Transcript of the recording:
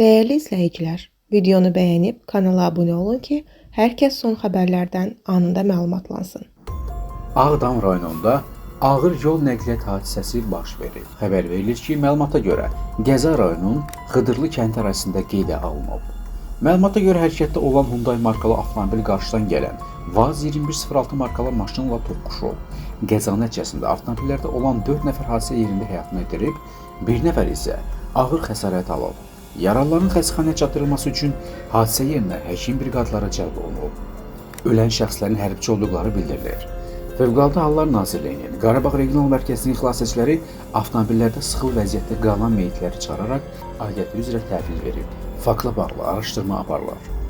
Değerli izləyicilər, videonu bəyənib kanala abunə olun ki, hər kəs son xəbərlərdən anında məlumatlansın. Ağdam rayonunda ağır yol nəqliyyat hadisəsi baş verib. Xəbər verilir ki, məlumata görə qəza rayonun Xıdırlı kəndi ərazisində qeydə alınıb. Məlumata görə hərəkətdə olan Hyundai markalı avtomobil qarşıdan gələn VAZ 2106 markalı maşınla toqquşub. Qəza nəticəsində avtomobillərdə olan 4 nəfər hadisə yerində həyatını itirib, bir nəfər isə ağır xəsarət alıb. Yaralıların xəstəxanaya çatdırılması üçün hadisə yerinə həkim briqadları cəlb olunub. Ölən şəxslərin hərbçi olduqları bildirilir. Fövqəladə Hallar Nazirliyinin Qarabağ Regional Mərkəzinin xilasetçiləri avtomobillərdə sıxılı vəziyyətdə qalan meyitləri çıxararaq aidiyyəti üzrə təhvil verib. Faktla bağlı araşdırma aparılır.